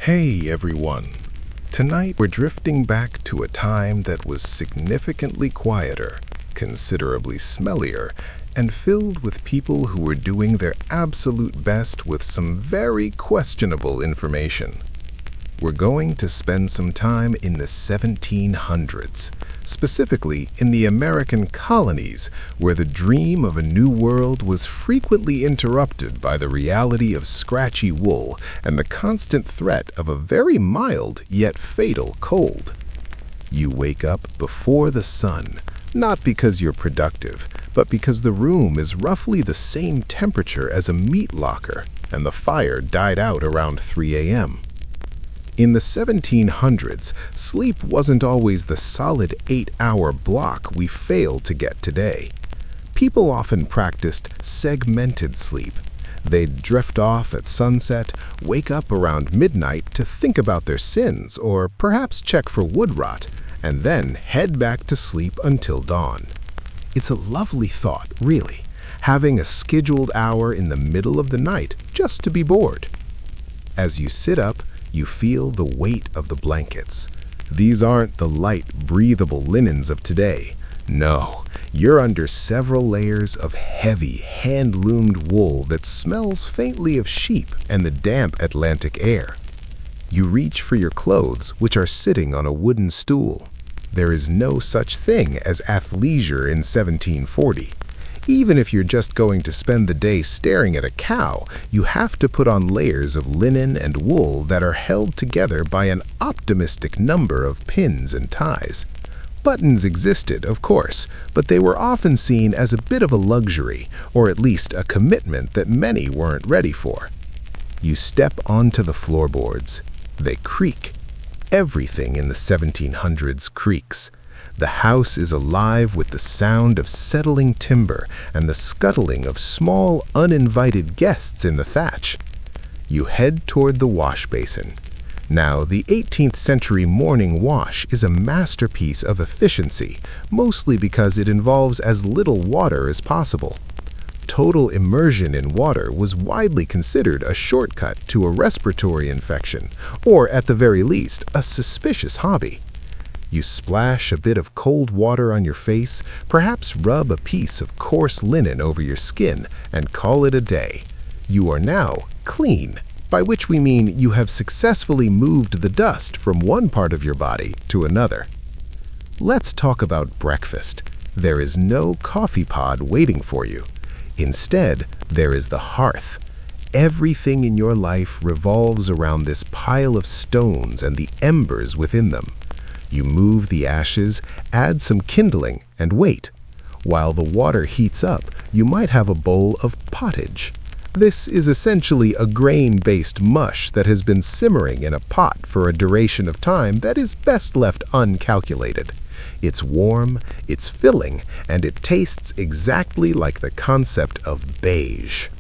Hey everyone! Tonight we're drifting back to a time that was significantly quieter, considerably smellier, and filled with people who were doing their absolute best with some very questionable information. We're going to spend some time in the 1700s, specifically in the American colonies, where the dream of a new world was frequently interrupted by the reality of scratchy wool and the constant threat of a very mild yet fatal cold. You wake up before the sun, not because you're productive, but because the room is roughly the same temperature as a meat locker and the fire died out around 3 a.m. In the 1700s, sleep wasn't always the solid 8-hour block we fail to get today. People often practiced segmented sleep. They'd drift off at sunset, wake up around midnight to think about their sins or perhaps check for wood rot, and then head back to sleep until dawn. It's a lovely thought, really, having a scheduled hour in the middle of the night just to be bored. As you sit up, you feel the weight of the blankets. These aren't the light, breathable linens of today. No, you're under several layers of heavy, hand-loomed wool that smells faintly of sheep and the damp Atlantic air. You reach for your clothes, which are sitting on a wooden stool. There is no such thing as athleisure in 1740. Even if you're just going to spend the day staring at a cow, you have to put on layers of linen and wool that are held together by an optimistic number of pins and ties. Buttons existed, of course, but they were often seen as a bit of a luxury, or at least a commitment that many weren't ready for. You step onto the floorboards. They creak. Everything in the 1700s creaks. The house is alive with the sound of settling timber and the scuttling of small, uninvited guests in the thatch. You head toward the wash basin. Now, the 18th century morning wash is a masterpiece of efficiency, mostly because it involves as little water as possible. Total immersion in water was widely considered a shortcut to a respiratory infection, or at the very least, a suspicious hobby. You splash a bit of cold water on your face, perhaps rub a piece of coarse linen over your skin, and call it a day. You are now clean, by which we mean you have successfully moved the dust from one part of your body to another. Let's talk about breakfast. There is no coffee pod waiting for you. Instead, there is the hearth. Everything in your life revolves around this pile of stones and the embers within them. You move the ashes, add some kindling, and wait. While the water heats up, you might have a bowl of pottage. This is essentially a grain-based mush that has been simmering in a pot for a duration of time that is best left uncalculated. It's warm, it's filling, and it tastes exactly like the concept of beige.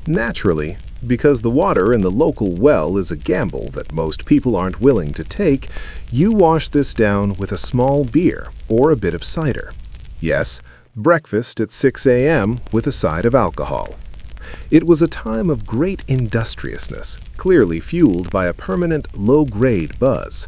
Naturally, because the water in the local well is a gamble that most people aren't willing to take, you wash this down with a small beer or a bit of cider. Yes, breakfast at 6 a.m. with a side of alcohol. It was a time of great industriousness, clearly fueled by a permanent low-grade buzz.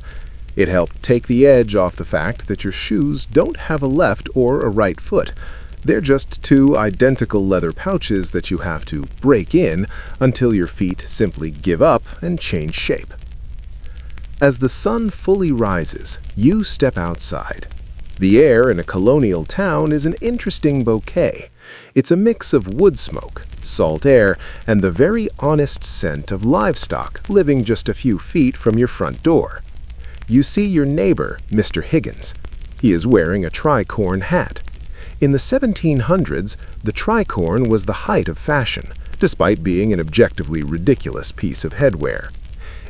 It helped take the edge off the fact that your shoes don't have a left or a right foot. They're just two identical leather pouches that you have to break in until your feet simply give up and change shape. As the sun fully rises, you step outside. The air in a colonial town is an interesting bouquet. It's a mix of wood smoke, salt air, and the very honest scent of livestock living just a few feet from your front door. You see your neighbor, Mr. Higgins. He is wearing a tricorn hat. In the 1700s, the tricorn was the height of fashion, despite being an objectively ridiculous piece of headwear.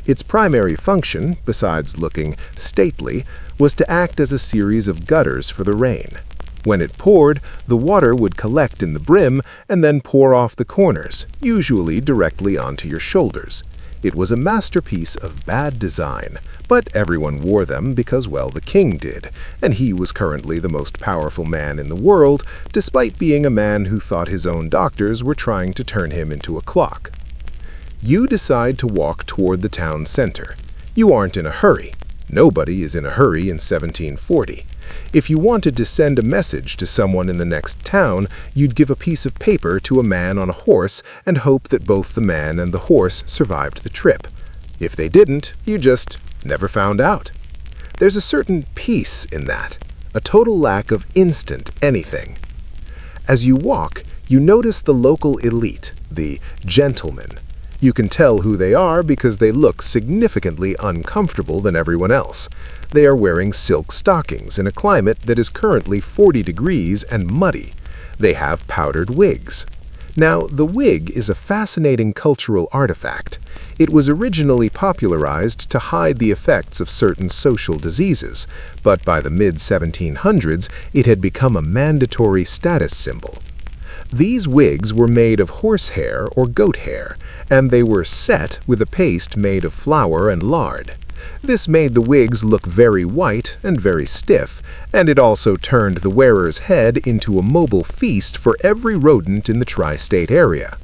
Its primary function, besides looking stately, was to act as a series of gutters for the rain. When it poured, the water would collect in the brim and then pour off the corners, usually directly onto your shoulders. It was a masterpiece of bad design, but everyone wore them because, well, the king did, and he was currently the most powerful man in the world, despite being a man who thought his own doctors were trying to turn him into a clock. You decide to walk toward the town center. You aren't in a hurry. Nobody is in a hurry in 1740. If you wanted to send a message to someone in the next town, you'd give a piece of paper to a man on a horse and hope that both the man and the horse survived the trip. If they didn't, you just never found out. There's a certain peace in that, a total lack of instant anything. As you walk, you notice the local elite, the gentlemen. You can tell who they are because they look significantly uncomfortable than everyone else. They are wearing silk stockings in a climate that is currently 40 degrees and muddy. They have powdered wigs. Now, the wig is a fascinating cultural artifact. It was originally popularized to hide the effects of certain social diseases, but by the mid-1700s, it had become a mandatory status symbol. These wigs were made of horsehair or goat hair, and they were set with a paste made of flour and lard. This made the wigs look very white and very stiff, and it also turned the wearer's head into a mobile feast for every rodent in the tri-state area.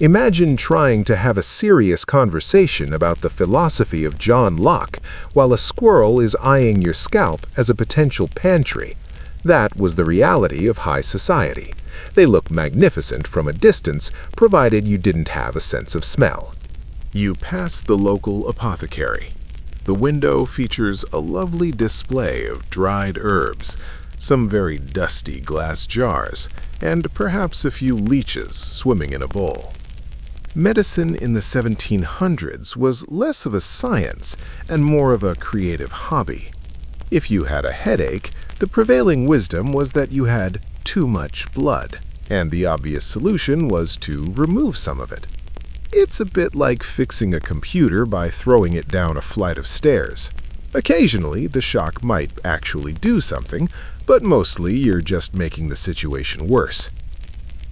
Imagine trying to have a serious conversation about the philosophy of John Locke while a squirrel is eyeing your scalp as a potential pantry. That was the reality of high society. They look magnificent from a distance, provided you didn't have a sense of smell. You pass the local apothecary. The window features a lovely display of dried herbs, some very dusty glass jars, and perhaps a few leeches swimming in a bowl. Medicine in the 1700s was less of a science and more of a creative hobby. If you had a headache, the prevailing wisdom was that you had too much blood, and the obvious solution was to remove some of it. It's a bit like fixing a computer by throwing it down a flight of stairs. Occasionally, the shock might actually do something, but mostly you're just making the situation worse.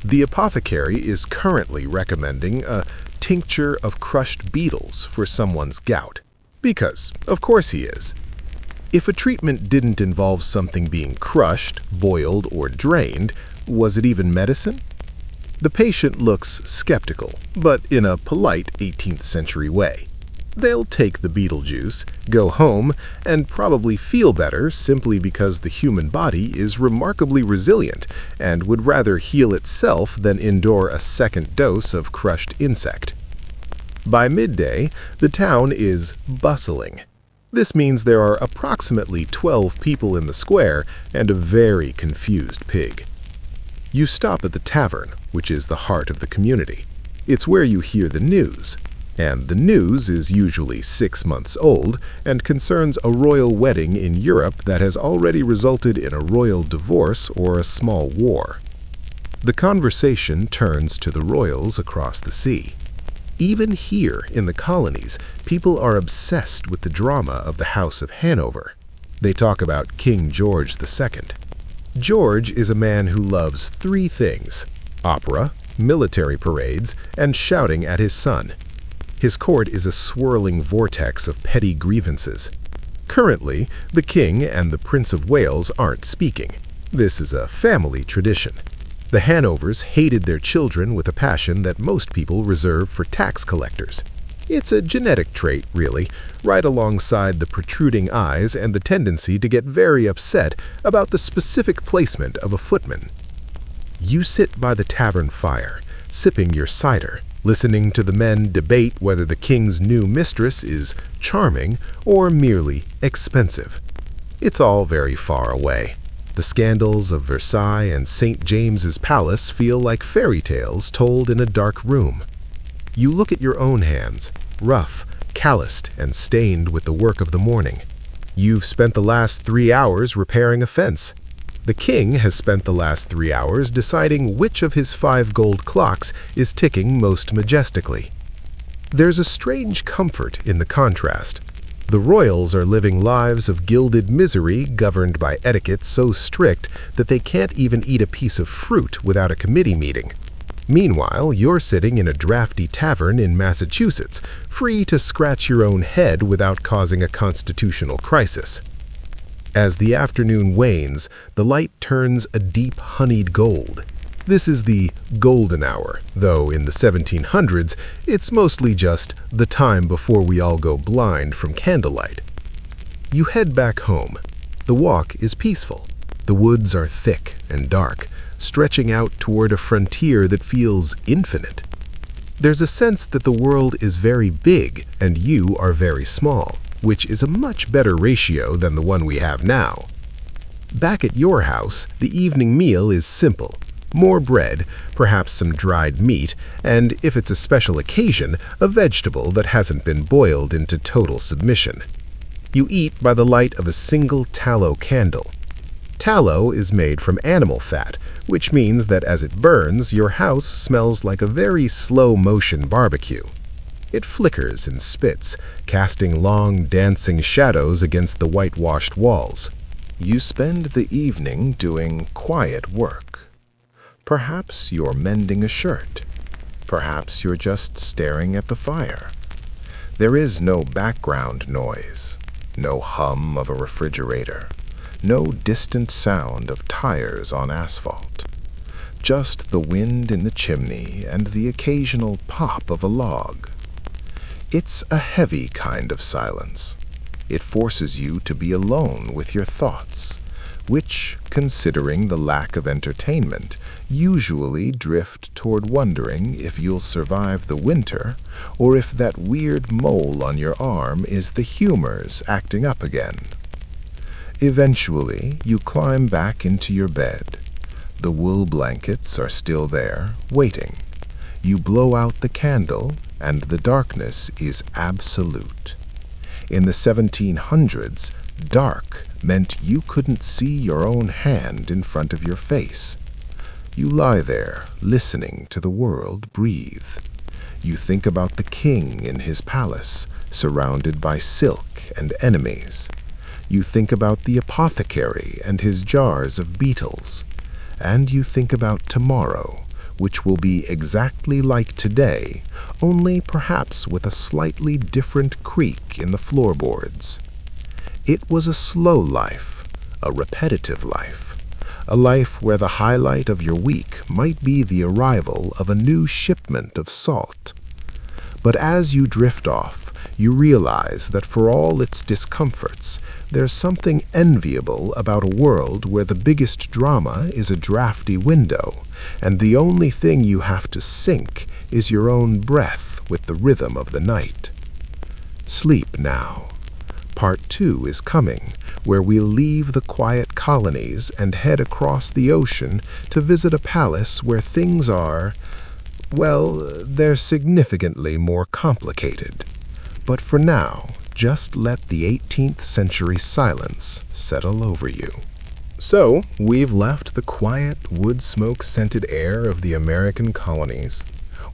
The apothecary is currently recommending a tincture of crushed beetles for someone's gout, because, of course he is. If a treatment didn't involve something being crushed, boiled, or drained, was it even medicine? The patient looks skeptical, but in a polite 18th century way. They'll take the beetle juice, go home, and probably feel better simply because the human body is remarkably resilient and would rather heal itself than endure a second dose of crushed insect. By midday, the town is bustling. This means there are approximately 12 people in the square and a very confused pig. You stop at the tavern, which is the heart of the community. It's where you hear the news. And the news is usually 6 months old and concerns a royal wedding in Europe that has already resulted in a royal divorce or a small war. The conversation turns to the royals across the sea. Even here in the colonies, people are obsessed with the drama of the House of Hanover. They talk about King George II. George is a man who loves 3 things: opera, military parades, and shouting at his son. His court is a swirling vortex of petty grievances. Currently, the king and the Prince of Wales aren't speaking. This is a family tradition. The Hanovers hated their children with a passion that most people reserve for tax collectors. It's a genetic trait, really, right alongside the protruding eyes and the tendency to get very upset about the specific placement of a footman. You sit by the tavern fire, sipping your cider, listening to the men debate whether the king's new mistress is charming or merely expensive. It's all very far away. The scandals of Versailles and St. James's Palace feel like fairy tales told in a dark room. You look at your own hands, rough, calloused, and stained with the work of the morning. You've spent the last 3 hours repairing a fence. The king has spent the last 3 hours deciding which of his 5 gold clocks is ticking most majestically. There's a strange comfort in the contrast. The royals are living lives of gilded misery governed by etiquette so strict that they can't even eat a piece of fruit without a committee meeting. Meanwhile, you're sitting in a drafty tavern in Massachusetts, free to scratch your own head without causing a constitutional crisis. As the afternoon wanes, the light turns a deep honeyed gold. This is the golden hour, though in the 1700s, it's mostly just the time before we all go blind from candlelight. You head back home. The walk is peaceful. The woods are thick and dark, stretching out toward a frontier that feels infinite. There's a sense that the world is very big and you are very small, which is a much better ratio than the one we have now. Back at your house, the evening meal is simple. More bread, perhaps some dried meat, and, if it's a special occasion, a vegetable that hasn't been boiled into total submission. You eat by the light of a single tallow candle. Tallow is made from animal fat, which means that as it burns, your house smells like a very slow-motion barbecue. It flickers and spits, casting long, dancing shadows against the whitewashed walls. You spend the evening doing quiet work. Perhaps you're mending a shirt. Perhaps you're just staring at the fire. There is no background noise, no hum of a refrigerator, no distant sound of tires on asphalt. Just the wind in the chimney and the occasional pop of a log. It's a heavy kind of silence. It forces you to be alone with your thoughts, which, considering the lack of entertainment, usually drift toward wondering if you'll survive the winter or if that weird mole on your arm is the humors acting up again. Eventually, you climb back into your bed. The wool blankets are still there, waiting. You blow out the candle, and the darkness is absolute. In the 1700s, dark meant you couldn't see your own hand in front of your face. You lie there, listening to the world breathe. You think about the king in his palace, surrounded by silk and enemies. You think about the apothecary and his jars of beetles. And you think about tomorrow, which will be exactly like today, only perhaps with a slightly different creak in the floorboards. It was a slow life, a repetitive life, a life where the highlight of your week might be the arrival of a new shipment of salt. But as you drift off, you realize that for all its discomforts, there's something enviable about a world where the biggest drama is a drafty window, and the only thing you have to sync is your own breath with the rhythm of the night. Sleep now. Part 2 is coming, where we'll leave the quiet colonies and head across the ocean to visit a palace where things are, well, they're significantly more complicated. But for now, just let the 18th century silence settle over you. So, we've left the quiet, wood-smoke-scented air of the American colonies.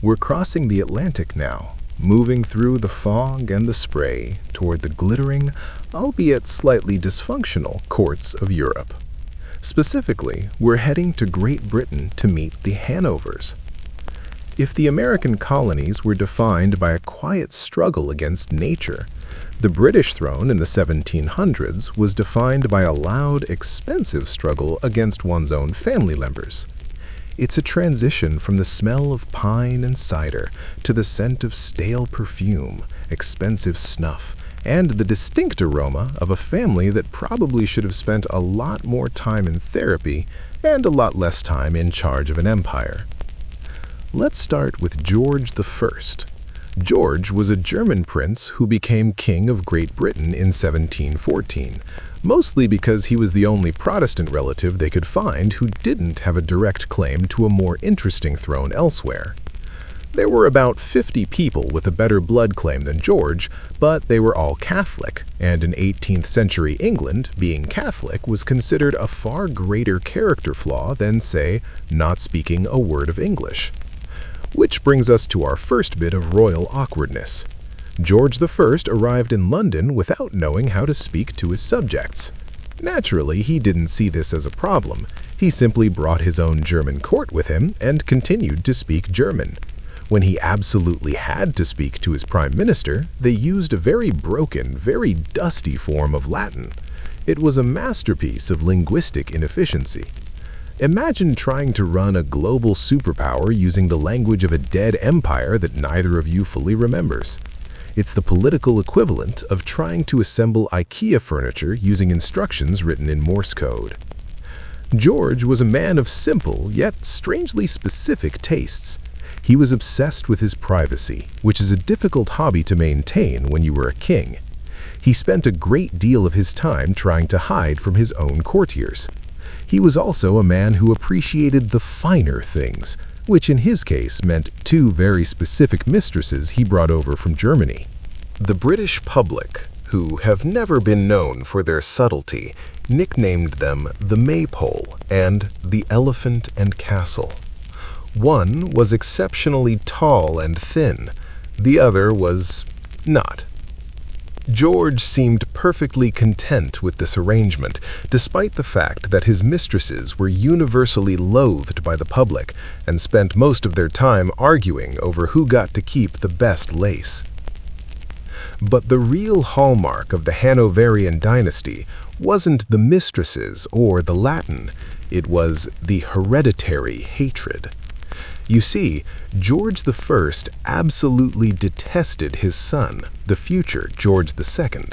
We're crossing the Atlantic now, moving through the fog and the spray toward the glittering, albeit slightly dysfunctional, courts of Europe. Specifically, we're heading to Great Britain to meet the Hanovers. If the American colonies were defined by a quiet struggle against nature, the British throne in the 1700s was defined by a loud, expensive struggle against one's own family members. It's a transition from the smell of pine and cider to the scent of stale perfume, expensive snuff, and the distinct aroma of a family that probably should have spent a lot more time in therapy and a lot less time in charge of an empire. Let's start with George I. George was a German prince who became king of Great Britain in 1714, mostly because he was the only Protestant relative they could find who didn't have a direct claim to a more interesting throne elsewhere. There were about 50 people with a better blood claim than George, but they were all Catholic, and in 18th century England, being Catholic was considered a far greater character flaw than, say, not speaking a word of English. Which brings us to our first bit of royal awkwardness. George I arrived in London without knowing how to speak to his subjects. Naturally, he didn't see this as a problem. He simply brought his own German court with him and continued to speak German. When he absolutely had to speak to his prime minister, they used a very broken, very dusty form of Latin. It was a masterpiece of linguistic inefficiency. Imagine trying to run a global superpower using the language of a dead empire that neither of you fully remembers. It's the political equivalent of trying to assemble IKEA furniture using instructions written in Morse code. George was a man of simple, yet strangely specific tastes. He was obsessed with his privacy, which is a difficult hobby to maintain when you were a king. He spent a great deal of his time trying to hide from his own courtiers. He was also a man who appreciated the finer things, which in his case meant two very specific mistresses he brought over from Germany. The British public, who have never been known for their subtlety, nicknamed them the Maypole and the Elephant and Castle. One was exceptionally tall and thin, the other was not. George seemed perfectly content with this arrangement, despite the fact that his mistresses were universally loathed by the public and spent most of their time arguing over who got to keep the best lace. But the real hallmark of the Hanoverian dynasty wasn't the mistresses or the Latin, it was the hereditary hatred. You see, George I absolutely detested his son, the future George II.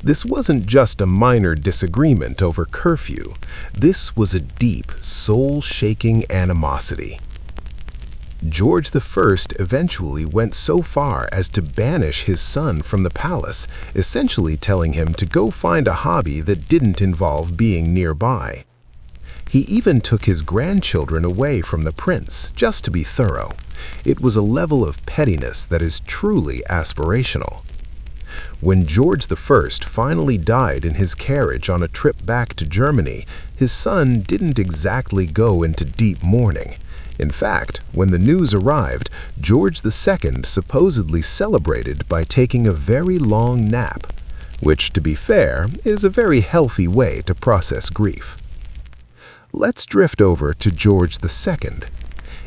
This wasn't just a minor disagreement over curfew. This was a deep, soul-shaking animosity. George I eventually went so far as to banish his son from the palace, essentially telling him to go find a hobby that didn't involve being nearby. He even took his grandchildren away from the prince, just to be thorough. It was a level of pettiness that is truly aspirational. When George I finally died in his carriage on a trip back to Germany, his son didn't exactly go into deep mourning. In fact, when the news arrived, George II supposedly celebrated by taking a very long nap, which, to be fair, is a very healthy way to process grief. Let's drift over to George II.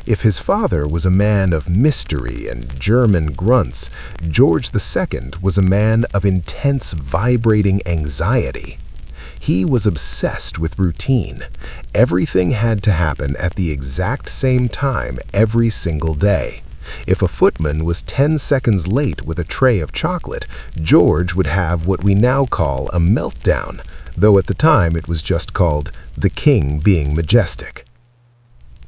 If his father was a man of mystery and German grunts, George II was a man of intense, vibrating anxiety. He was obsessed with routine. Everything had to happen at the exact same time every single day. If a footman was 10 seconds late with a tray of chocolate, George would have what we now call a meltdown, though at the time it was just called the king being majestic.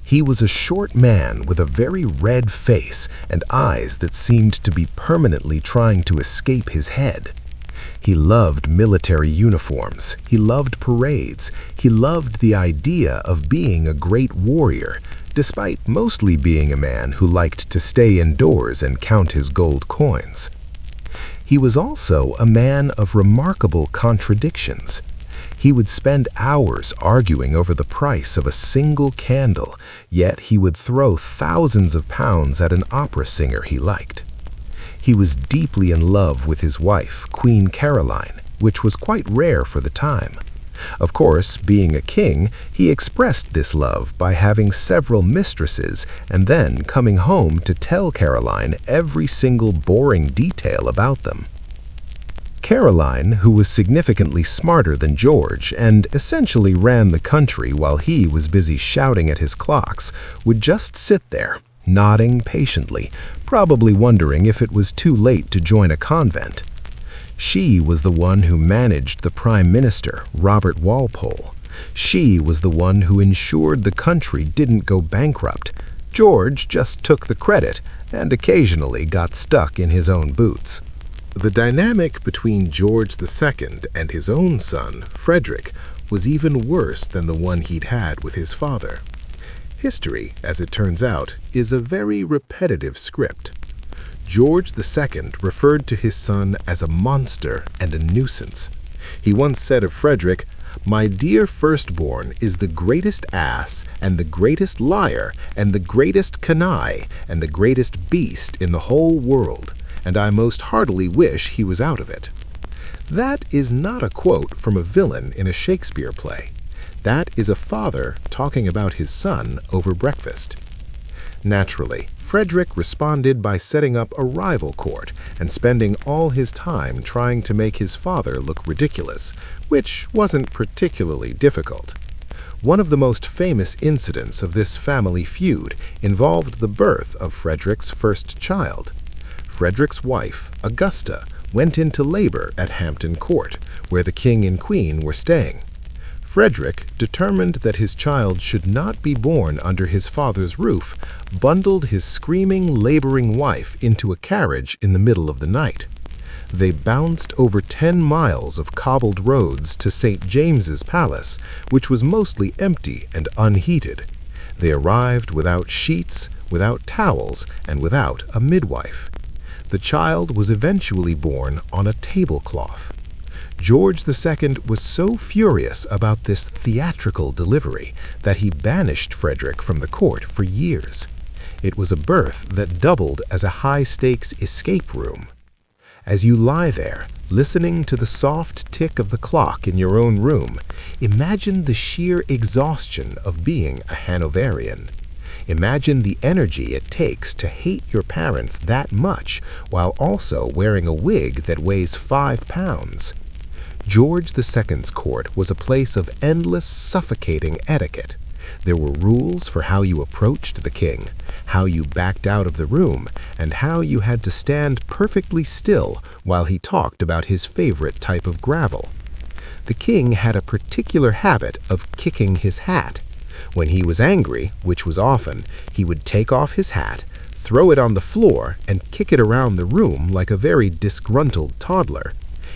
He was a short man with a very red face and eyes that seemed to be permanently trying to escape his head. He loved military uniforms, he loved parades, he loved the idea of being a great warrior, despite mostly being a man who liked to stay indoors and count his gold coins. He was also a man of remarkable contradictions. He would spend hours arguing over the price of a single candle, yet he would throw thousands of pounds at an opera singer he liked. He was deeply in love with his wife, Queen Caroline, which was quite rare for the time. Of course, being a king, he expressed this love by having several mistresses and then coming home to tell Caroline every single boring detail about them. Caroline, who was significantly smarter than George and essentially ran the country while he was busy shouting at his clocks, would just sit there, nodding patiently, probably wondering if it was too late to join a convent. She was the one who managed the Prime Minister, Robert Walpole. She was the one who ensured the country didn't go bankrupt. George just took the credit and occasionally got stuck in his own boots. The dynamic between George II and his own son, Frederick, was even worse than the one he'd had with his father. History, as it turns out, is a very repetitive script. George II referred to his son as a monster and a nuisance. He once said of Frederick, "My dear firstborn is the greatest ass and the greatest liar and the greatest canaille and the greatest beast in the whole world, and I most heartily wish he was out of it." That is not a quote from a villain in a Shakespeare play. That is a father talking about his son over breakfast. Naturally, Frederick responded by setting up a rival court and spending all his time trying to make his father look ridiculous, which wasn't particularly difficult. One of the most famous incidents of this family feud involved the birth of Frederick's first child. Frederick's wife, Augusta, went into labor at Hampton Court, where the king and queen were staying. Frederick, determined that his child should not be born under his father's roof, bundled his screaming, laboring wife into a carriage in the middle of the night. They bounced over 10 miles of cobbled roads to St. James's Palace, which was mostly empty and unheated. They arrived without sheets, without towels, and without a midwife. The child was eventually born on a tablecloth. George II was so furious about this theatrical delivery that he banished Frederick from the court for years. It was a birth that doubled as a high-stakes escape room. As you lie there, listening to the soft tick of the clock in your own room, imagine the sheer exhaustion of being a Hanoverian. Imagine the energy it takes to hate your parents that much while also wearing a wig that weighs 5 pounds. George II's court was a place of endless, suffocating etiquette. There were rules for how you approached the king, how you backed out of the room, and how you had to stand perfectly still while he talked about his favorite type of gravel. The king had a particular habit of kicking his hat. When he was angry, which was often, he would take off his hat, throw it on the floor, and kick it around the room like a very disgruntled toddler.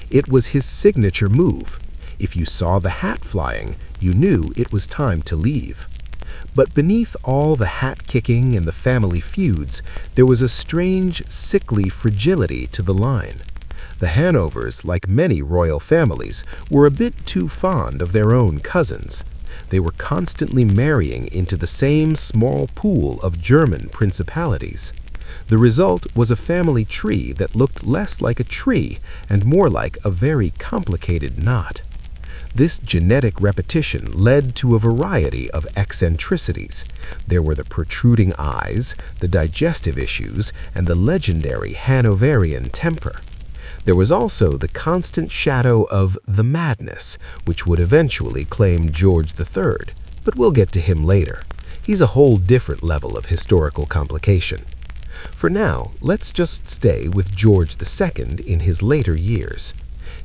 It was his signature move. If you saw the hat flying, you knew it was time to leave. But beneath all the hat-kicking and the family feuds, there was a strange, sickly fragility to the line. The Hanovers, like many royal families, were a bit too fond of their own cousins. They were constantly marrying into the same small pool of German principalities. The result was a family tree that looked less like a tree and more like a very complicated knot. This genetic repetition led to a variety of eccentricities. There were the protruding eyes, the digestive issues, and the legendary Hanoverian temper. There was also the constant shadow of the madness, which would eventually claim George III, but we'll get to him later. He's a whole different level of historical complication. For now, let's just stay with George II in his later years.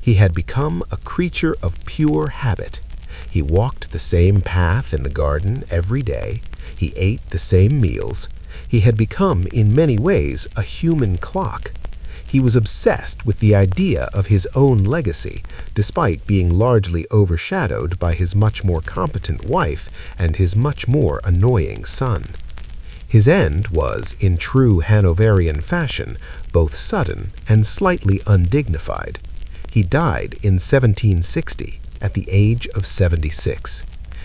He had become a creature of pure habit. He walked the same path in the garden every day. He ate the same meals. He had become, in many ways, a human clock. He was obsessed with the idea of his own legacy, despite being largely overshadowed by his much more competent wife and his much more annoying son. His end was, in true Hanoverian fashion, both sudden and slightly undignified. He died in 1760, at the age of 76.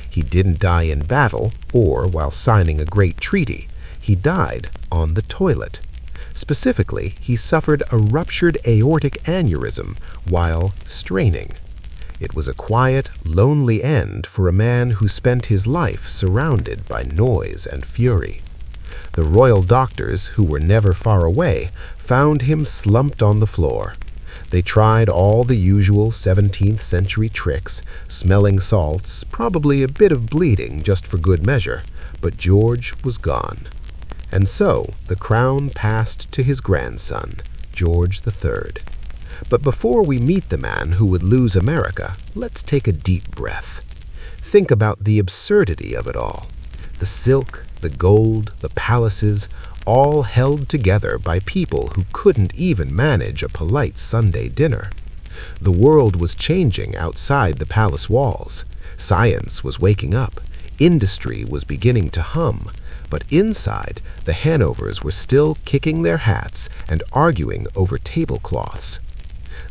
He didn't die in battle or while signing a great treaty. He died on the toilet. Specifically, he suffered a ruptured aortic aneurysm while straining. It was a quiet, lonely end for a man who spent his life surrounded by noise and fury. The royal doctors, who were never far away, found him slumped on the floor. They tried all the usual 17th century tricks, smelling salts, probably a bit of bleeding just for good measure, but George was gone. And so the crown passed to his grandson, George III. But before we meet the man who would lose America, let's take a deep breath. Think about the absurdity of it all. The silk, the gold, the palaces, all held together by people who couldn't even manage a polite Sunday dinner. The world was changing outside the palace walls. Science was waking up. Industry was beginning to hum. But inside, the Hanovers were still kicking their hats and arguing over tablecloths.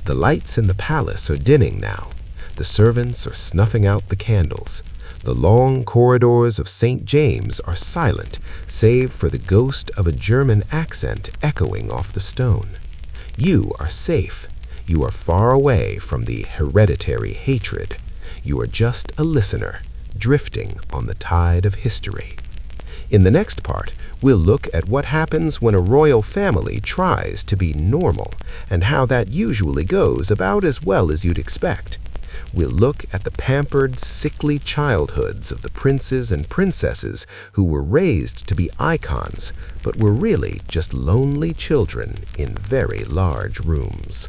The lights in the palace are dimming now. The servants are snuffing out the candles. The long corridors of St. James are silent, save for the ghost of a German accent echoing off the stone. You are safe. You are far away from the hereditary hatred. You are just a listener, drifting on the tide of history. In the next part, we'll look at what happens when a royal family tries to be normal, and how that usually goes about as well as you'd expect. We'll look at the pampered, sickly childhoods of the princes and princesses who were raised to be icons, but were really just lonely children in very large rooms.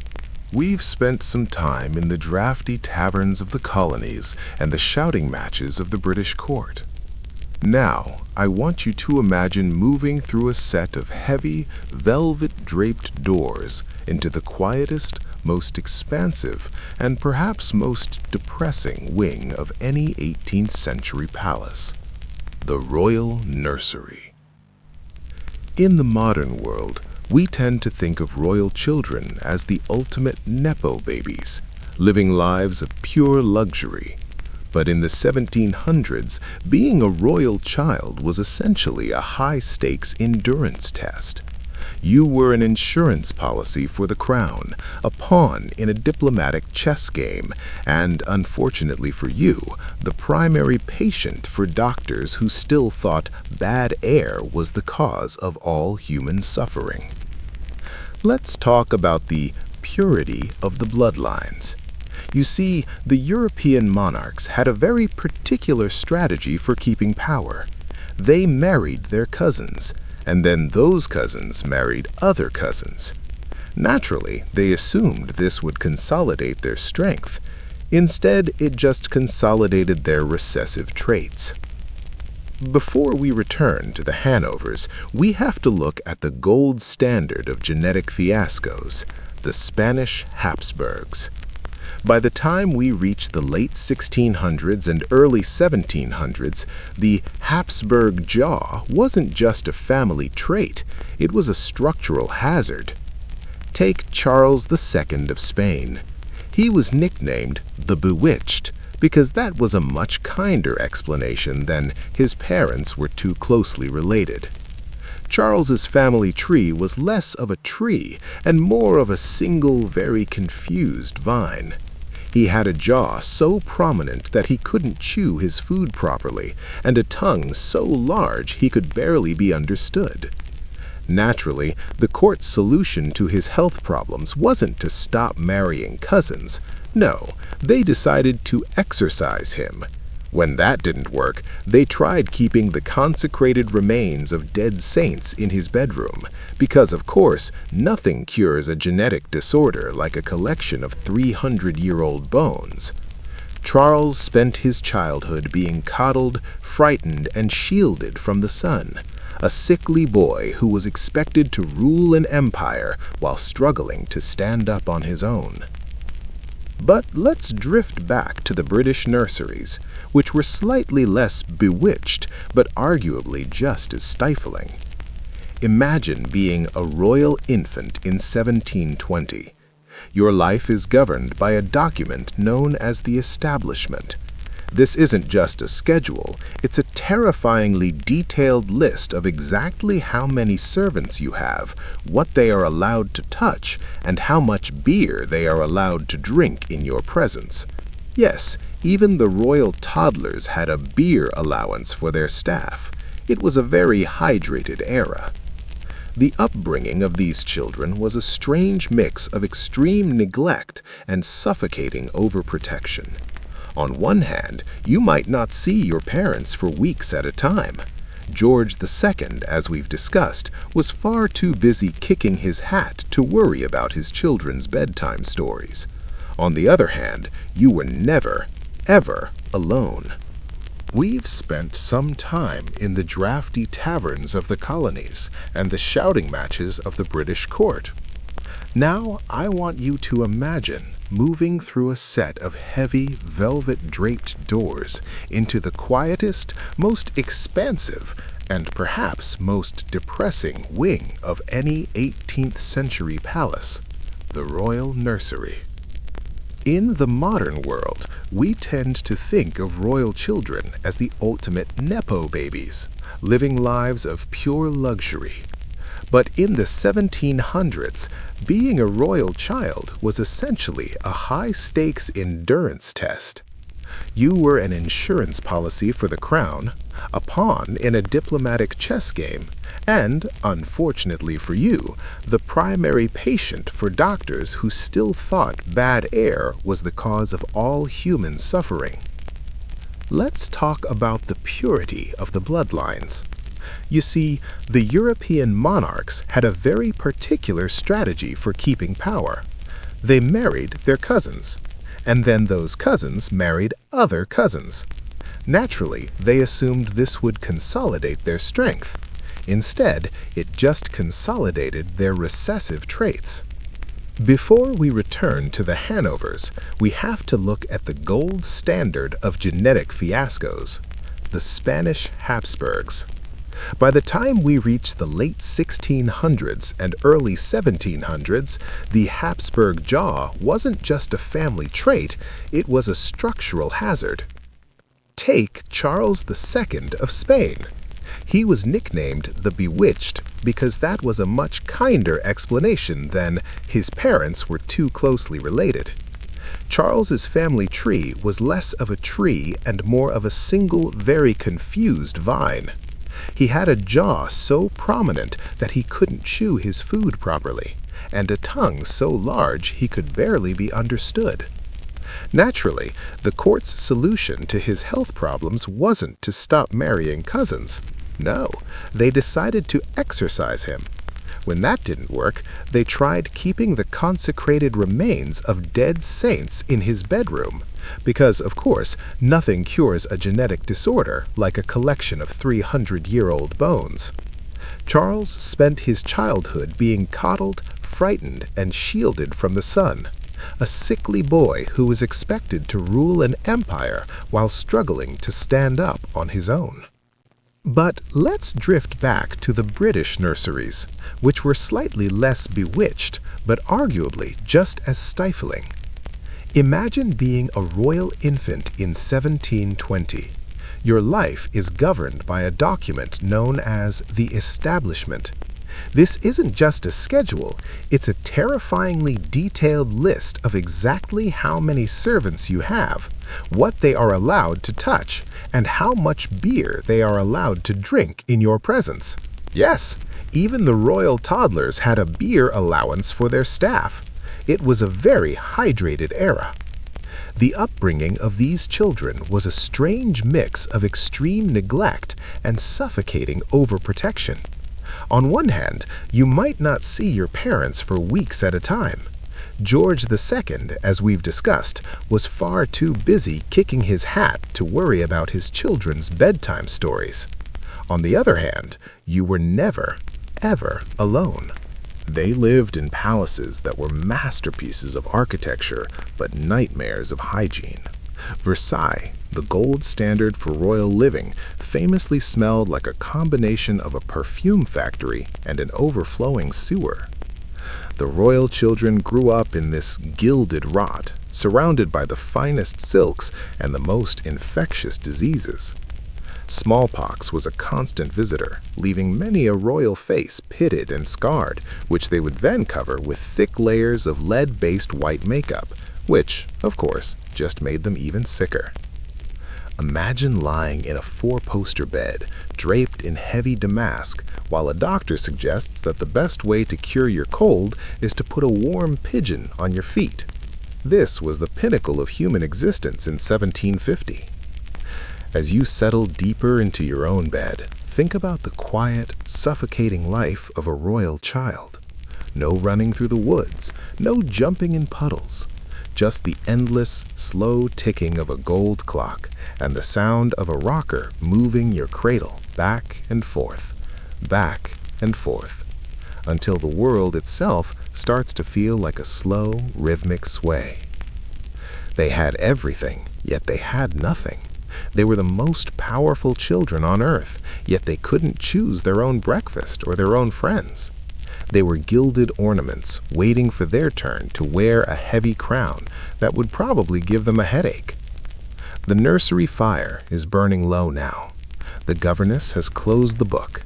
We've spent some time in the drafty taverns of the colonies and the shouting matches of the British court. Now, I want you to imagine moving through a set of heavy, velvet-draped doors into the quietest, most expansive, and perhaps most depressing wing of any 18th century palace, the royal nursery. In the modern world, we tend to think of royal children as the ultimate nepo babies, living lives of pure luxury. But in the 1700s, being a royal child was essentially a high-stakes endurance test. You were an insurance policy for the crown, a pawn in a diplomatic chess game, and, unfortunately for you, the primary patient for doctors who still thought bad air was the cause of all human suffering. Let's talk about the purity of the bloodlines. You see, the European monarchs had a very particular strategy for keeping power. They married their cousins, and then those cousins married other cousins. Naturally, they assumed this would consolidate their strength. Instead, it just consolidated their recessive traits. Before we return to the Hanovers, we have to look at the gold standard of genetic fiascos, the Spanish Habsburgs. By the time we reach the late 1600s and early 1700s, the Habsburg jaw wasn't just a family trait, it was a structural hazard. Take Charles II of Spain. He was nicknamed the Bewitched because that was a much kinder explanation than his parents were too closely related. Charles's family tree was less of a tree and more of a single, very confused vine. He had a jaw so prominent that he couldn't chew his food properly, and a tongue so large he could barely be understood. Naturally, the court's solution to his health problems wasn't to stop marrying cousins. No, they decided to exorcise him. When that didn't work, they tried keeping the consecrated remains of dead saints in his bedroom, because, of course, nothing cures a genetic disorder like a collection of 300-year-old bones. Charles spent his childhood being coddled, frightened, and shielded from the sun, a sickly boy who was expected to rule an empire while struggling to stand up on his own. But let's drift back to the British nurseries, which were slightly less bewitched, but arguably just as stifling. Imagine being a royal infant in 1720. Your life is governed by a document known as the Establishment. This isn't just a schedule, it's a terrifyingly detailed list of exactly how many servants you have, what they are allowed to touch, and how much beer they are allowed to drink in your presence. Yes, even the royal toddlers had a beer allowance for their staff. It was a very hydrated era. The upbringing of these children was a strange mix of extreme neglect and suffocating overprotection. On one hand, you might not see your parents for weeks at a time. George II, as we've discussed, was far too busy kicking his hat to worry about his children's bedtime stories. On the other hand, you were never, ever alone. We've spent some time in the drafty taverns of the colonies and the shouting matches of the British court. Now I want you to imagine moving through a set of heavy, velvet-draped doors into the quietest, most expansive, and perhaps most depressing wing of any 18th century palace, the royal nursery. In the modern world, we tend to think of royal children as the ultimate nepo babies, living lives of pure luxury. But in the 1700s, being a royal child was essentially a high-stakes endurance test. You were an insurance policy for the crown, a pawn in a diplomatic chess game, and, unfortunately for you, the primary patient for doctors who still thought bad air was the cause of all human suffering. Let's talk about the purity of the bloodlines. You see, the European monarchs had a very particular strategy for keeping power. They married their cousins, and then those cousins married other cousins. Naturally, they assumed this would consolidate their strength. Instead, it just consolidated their recessive traits. Before we return to the Hanovers, we have to look at the gold standard of genetic fiascos, the Spanish Habsburgs. By the time we reach the late 1600s and early 1700s, the Habsburg jaw wasn't just a family trait, it was a structural hazard. Take Charles II of Spain. He was nicknamed the Bewitched because that was a much kinder explanation than his parents were too closely related. Charles's family tree was less of a tree and more of a single, very confused vine. He had a jaw so prominent that he couldn't chew his food properly, and a tongue so large he could barely be understood. Naturally, the court's solution to his health problems wasn't to stop marrying cousins. No, they decided to exorcise him. When that didn't work, they tried keeping the consecrated remains of dead saints in his bedroom, because, of course, nothing cures a genetic disorder like a collection of 300-year-old bones. Charles spent his childhood being coddled, frightened, and shielded from the sun, a sickly boy who was expected to rule an empire while struggling to stand up on his own. But let's drift back to the British nurseries, which were slightly less bewitched, but arguably just as stifling. Imagine being a royal infant in 1720. Your life is governed by a document known as the Establishment. This isn't just a schedule, it's a terrifyingly detailed list of exactly how many servants you have, what they are allowed to touch, and how much beer they are allowed to drink in your presence. Yes, even the royal toddlers had a beer allowance for their staff. It was a very hydrated era. The upbringing of these children was a strange mix of extreme neglect and suffocating overprotection. On one hand, you might not see your parents for weeks at a time. George II, as we've discussed, was far too busy kicking his hat to worry about his children's bedtime stories. On the other hand, you were never, ever alone. They lived in palaces that were masterpieces of architecture, but nightmares of hygiene. Versailles, the gold standard for royal living, famously smelled like a combination of a perfume factory and an overflowing sewer. The royal children grew up in this gilded rot, surrounded by the finest silks and the most infectious diseases. Smallpox was a constant visitor, leaving many a royal face pitted and scarred, which they would then cover with thick layers of lead-based white makeup, which, of course, just made them even sicker. Imagine lying in a four-poster bed, draped in heavy damask, while a doctor suggests that the best way to cure your cold is to put a warm pigeon on your feet. This was the pinnacle of human existence in 1750. As you settle deeper into your own bed, think about the quiet, suffocating life of a royal child. No running through the woods, no jumping in puddles. Just the endless, slow ticking of a gold clock and the sound of a rocker moving your cradle back and forth, until the world itself starts to feel like a slow, rhythmic sway. They had everything, yet they had nothing. They were the most powerful children on earth, yet they couldn't choose their own breakfast or their own friends. They were gilded ornaments, waiting for their turn to wear a heavy crown that would probably give them a headache. The nursery fire is burning low now. The governess has closed the book.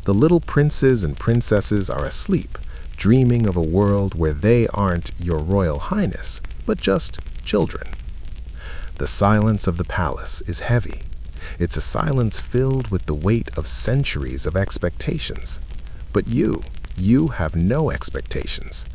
The little princes and princesses are asleep, dreaming of a world where they aren't your royal highness, but just children. The silence of the palace is heavy. It's a silence filled with the weight of centuries of expectations. But you have no expectations.